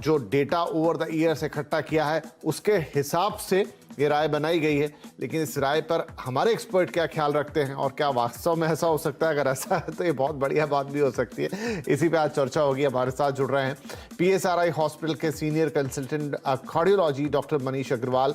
जो data over the years इकट्ठा किया है उसके हिसाब से ये राय बनाई गई है। लेकिन इस राय पर हमारे एक्सपर्ट क्या ख्याल रखते हैं और क्या वास्तव में ऐसा हो सकता है? अगर ऐसा है तो ये बहुत बढ़िया बात भी हो सकती है। इसी पे आज चर्चा होगी। हमारे साथ जुड़ रहे हैं PSRI हॉस्पिटल के senior consultant cardiology doctor Manish Agarwal,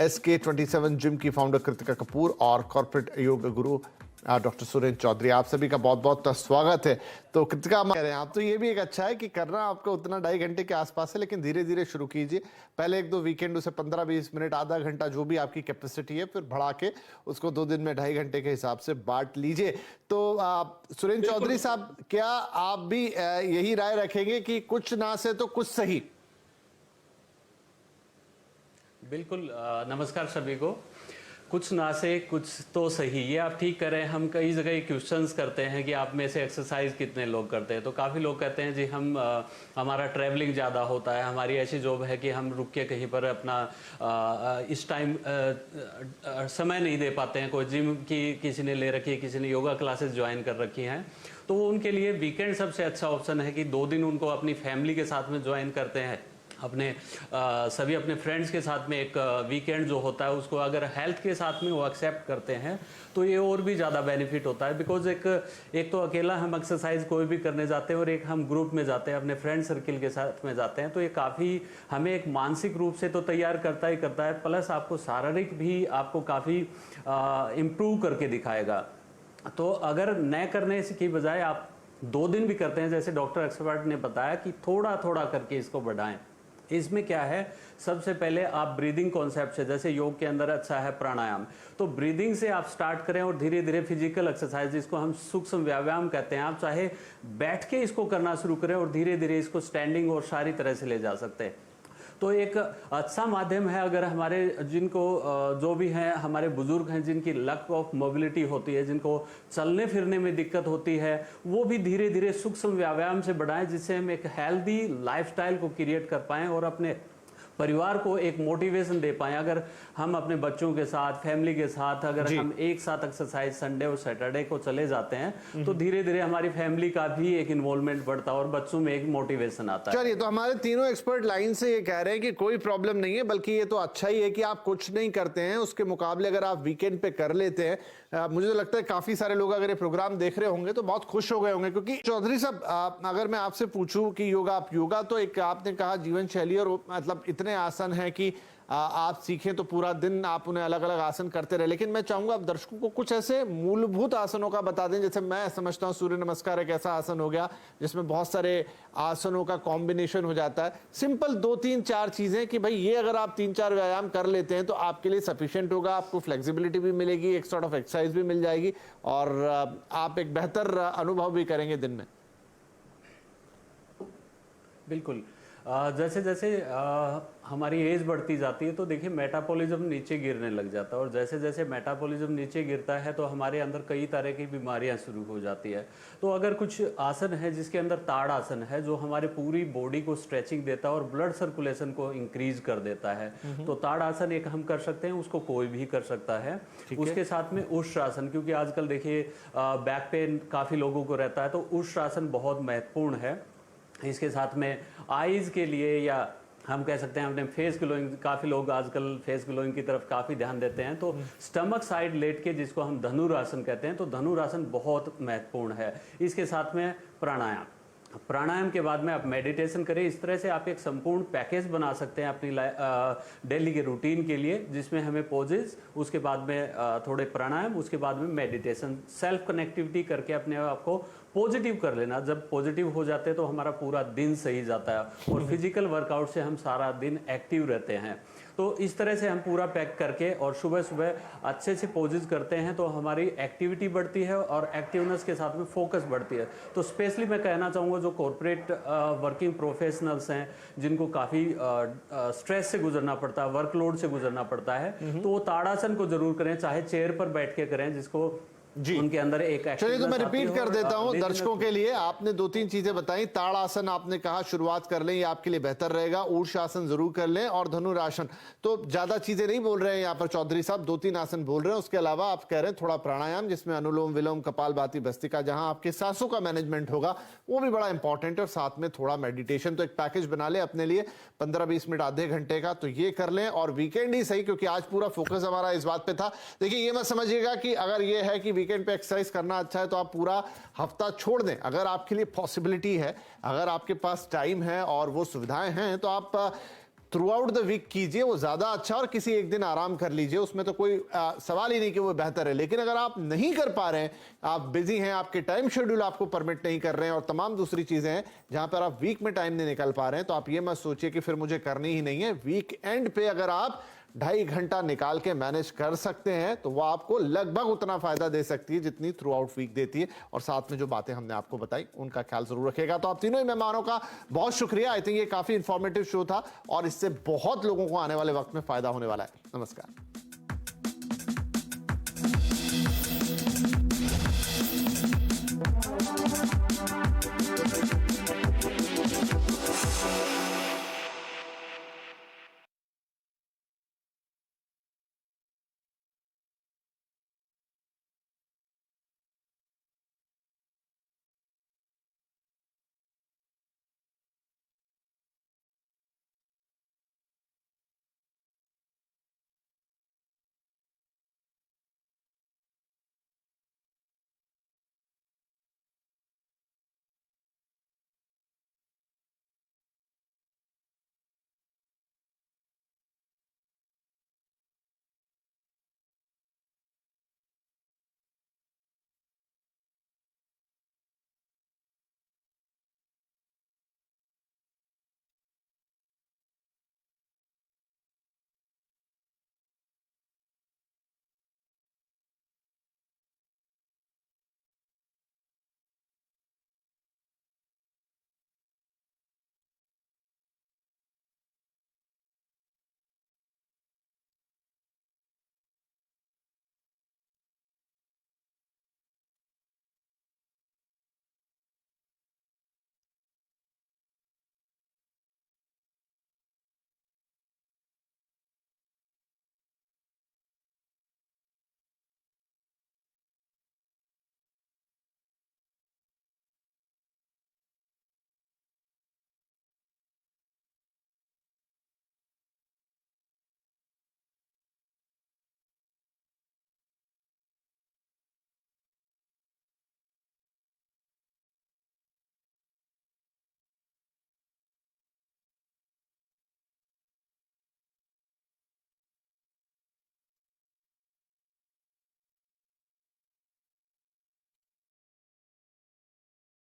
SK27 gym की फाउंडर कृतिका कपूर और कॉर्पोरेट योग गुरु डॉक्टर सुरेंद्र चौधरी। आप सभी का बहुत बहुत स्वागत है। तो कृतिका, कह रहे हैं आप, तो ये भी एक अच्छा है कि करना आपको उतना 2.5 घंटे के आसपास है, लेकिन धीरे धीरे शुरू कीजिए। पहले 1-2 वीकेंड उसे 15-20 मिनट, आधा घंटा, जो भी आपकी कैपेसिटी है, फिर बढ़ा के उसको 2 दिन में 2.5 घंटे के हिसाब से बांट लीजिए। तो सुरेंद्र चौधरी साहब, क्या आप भी यही राय रखेंगे कि कुछ ना से तो कुछ सही? बिल्कुल। नमस्कार सभी को। कुछ ना से कुछ तो सही, ये आप ठीक कर रहे हैं। हम कई जगह क्वेश्चंस करते हैं कि आप में से एक्सरसाइज कितने लोग करते हैं, तो काफ़ी लोग कहते हैं जी हम हमारा ट्रैवलिंग ज़्यादा होता है, हमारी ऐसी जॉब है कि हम रुक के कहीं पर अपना इस टाइम समय नहीं दे पाते हैं। कोई जिम की किसी ने ले रखी है, किसी ने योगा क्लासेस ज्वाइन कर रखी हैं, तो उनके लिए वीकेंड सबसे अच्छा ऑप्शन है कि 2 दिन उनको अपनी फैमिली के साथ में ज्वाइन करते हैं, अपने सभी अपने फ्रेंड्स के साथ में एक वीकेंड जो होता है उसको अगर हेल्थ के साथ में वो एक्सेप्ट करते हैं तो ये और भी ज़्यादा बेनिफिट होता है। बिकॉज एक तो अकेला हम एक्सरसाइज कोई भी करने जाते हैं और एक हम ग्रुप में जाते हैं, अपने फ्रेंड सर्किल के साथ में जाते हैं, तो ये काफ़ी हमें एक मानसिक रूप से तो तैयार करता ही करता है, प्लस आपको शारीरिक भी आपको काफ़ी इम्प्रूव करके दिखाएगा। तो अगर न करने की बजाय आप 2 दिन भी करते हैं, जैसे डॉक्टर एक्सपर्ट ने बताया कि थोड़ा थोड़ा करके इसको बढ़ाएं। इसमें क्या है, सबसे पहले आप ब्रीदिंग कॉन्सेप्ट से, जैसे योग के अंदर अच्छा है प्राणायाम, तो ब्रीदिंग से आप स्टार्ट करें और धीरे धीरे फिजिकल एक्सरसाइज जिसको हम सूक्ष्म व्यायाम कहते हैं, आप चाहे बैठ के इसको करना शुरू करें और धीरे धीरे इसको स्टैंडिंग और सारी तरह से ले जा सकते हैं। तो एक अच्छा माध्यम है। अगर हमारे जिनको जो भी हैं हमारे बुजुर्ग हैं जिनकी लैक ऑफ मोबिलिटी होती है, जिनको चलने फिरने में दिक्कत होती है, वो भी धीरे धीरे सूक्ष्म व्यायाम से बढ़ाएं, जिससे हम एक हेल्दी लाइफस्टाइल को क्रिएट कर पाएं और अपने परिवार को एक मोटिवेशन दे पाएं। अगर हम अपने बच्चों के साथ, फैमिली के साथ अगर हम एक साथ एक्सरसाइज संडे और सैटरडे को चले जाते हैं तो धीरे धीरे हमारी फैमिली का भी एक इन्वॉल्वमेंट बढ़ता है और बच्चों में एक मोटिवेशन आता है। चलिए, तो हमारे तीनों एक्सपर्ट लाइन से ये कह रहे हैं कि कोई प्रॉब्लम नहीं है, बल्कि ये तो अच्छा ही है कि आप कुछ नहीं करते हैं, उसके मुकाबले अगर आप वीकेंड पे कर लेते हैं। मुझे तो लगता है काफी सारे लोग अगर ये प्रोग्राम देख रहे होंगे तो बहुत खुश हो गए होंगे। क्योंकि चौधरी साहब, अगर मैं आपसे पूछूं कि योगा तो एक आपने कहा जीवन शैली, और मतलब इतने आसन है कि आप सीखें तो पूरा दिन आप उन्हें अलग अलग आसन करते रहे। लेकिन मैं चाहूंगा आप दर्शकों को कुछ ऐसे मूलभूत आसनों का बता दें। जैसे मैं समझता हूं सूर्य नमस्कार एक ऐसा आसन हो गया जिसमें बहुत सारे आसनों का कॉम्बिनेशन हो जाता है। सिंपल 2-3-4 चीजें कि भाई ये अगर आप 3-4 व्यायाम कर लेते हैं तो आपके लिए सफिशिएंट होगा, आपको फ्लेक्सिबिलिटी भी मिलेगी, एक सॉर्ट ऑफ एक्सरसाइज भी मिल जाएगी और आप एक बेहतर अनुभव भी करेंगे दिन में। बिल्कुल। जैसे जैसे हमारी एज बढ़ती जाती है तो देखिए मेटाबॉलिज्म नीचे गिरने लग जाता है, और जैसे जैसे मेटाबॉलिज्म नीचे गिरता है तो हमारे अंदर कई तरह की बीमारियां शुरू हो जाती है। तो अगर कुछ आसन है जिसके अंदर ताड़ आसन है जो हमारे पूरी बॉडी को स्ट्रेचिंग देता है और ब्लड सर्कुलेशन को इंक्रीज कर देता है, तो ताड़ आसन एक हम कर सकते हैं, उसको कोई भी कर सकता है। उसके साथ में उष्ट्रासन, क्योंकि आजकल देखिए बैक पेन काफ़ी लोगों को रहता है, तो उष्ट्रासन बहुत महत्वपूर्ण है। इसके साथ में आईज के लिए, या हम कह सकते हैं अपने फेस ग्लोइंग, काफ़ी लोग आजकल फेस ग्लोइंग की तरफ काफ़ी ध्यान देते हैं, तो स्टमक साइड लेट के जिसको हम धनुरासन कहते हैं, तो धनुरासन बहुत महत्वपूर्ण है। इसके साथ में प्राणायाम के बाद में आप मेडिटेशन करें। इस तरह से आप एक संपूर्ण पैकेज बना सकते हैं अपनी डेली के रूटीन के लिए, जिसमें हमें पोजेज, उसके बाद में थोड़े प्राणायाम, उसके बाद में मेडिटेशन, सेल्फ कनेक्टिविटी करके अपने आप को पॉजिटिव कर लेना। जब पॉजिटिव हो जाते हैं तो हमारा पूरा दिन सही जाता है और फिजिकल वर्कआउट से हम सारा दिन एक्टिव रहते हैं। तो इस तरह से हम पूरा पैक करके और सुबह सुबह अच्छे से पोजेज करते हैं तो हमारी एक्टिविटी बढ़ती है और एक्टिवनेस के साथ में फोकस बढ़ती है। तो स्पेशली मैं कहना चाहूँगा जो कॉर्पोरेट वर्किंग प्रोफेशनल्स हैं, जिनको काफ़ी स्ट्रेस से गुजरना पड़ता है, वर्कलोड से गुजरना पड़ता है, तो वो ताड़ासन को जरूर करें, चाहे चेयर पर बैठ के करें, जिसको जी। उनके अंदर एक चलिए, तो activeness मैं आती रिपीट हो कर और, देता हूं laziness- दर्शकों के लिए। आपने 2-3 चीजें बताई। ताड़ासन आपने कहा शुरुआत कर लें, ये आपके लिए बेहतर रहेगा। ऊर्शासन जरूर कर लें और धनुरासन। तो ज्यादा चीजें नहीं बोल रहे हैं यहाँ पर चौधरी साहब, 2-3 आसन बोल रहे हैं। उसके अलावा आप कह रहे हैं थोड़ा प्राणायाम, जिसमें अनुलोम विलोम, कपालभाति, भस्त्रिका, जहां आपके सांसों का मैनेजमेंट होगा, वो भी बड़ा इंपॉर्टेंट है। और साथ में थोड़ा मेडिटेशन। तो एक पैकेज बना ले अपने लिए 15-20 मिनट, आधे घंटे का, तो ये कर लें। और वीकेंड ही सही, क्योंकि आज पूरा फोकस हमारा इस बात पे था। देखिए, ये मत समझिएगा कि अगर ये है कि वीकेंड पे एक्सरसाइज करना अच्छा है तो आप पूरा हफ्ता छोड़ दें। अगर आपके लिए पॉसिबिलिटी है, अगर आपके पास टाइम है और वो सुविधाएं हैं, तो आप थ्रू आउट द वीक कीजिए, वो ज्यादा अच्छा। और किसी एक दिन आराम कर लीजिए, उसमें तो कोई सवाल ही नहीं कि वो बेहतर है। लेकिन अगर आप नहीं कर पा रहे हैं, आप बिजी हैं, आपके टाइम शेड्यूल आपको परमिट नहीं कर रहे हैं और तमाम दूसरी चीजें हैं जहां पर आप वीक में टाइम नहीं निकाल पा रहे हैं, तो आप ये मत सोचिए कि फिर मुझे करनी ही नहीं है। वीक एंड पे अगर आप 2.5 घंटा निकाल के मैनेज कर सकते हैं तो वो आपको लगभग उतना फायदा दे सकती है जितनी थ्रू आउट वीक देती है। और साथ में जो बातें हमने आपको बताई उनका ख्याल जरूर रखेगा। तो आप तीनों ही मेहमानों का बहुत शुक्रिया। आई थिंक ये काफी इंफॉर्मेटिव शो था और इससे बहुत लोगों को आने वाले वक्त में फायदा होने वाला है। नमस्कार।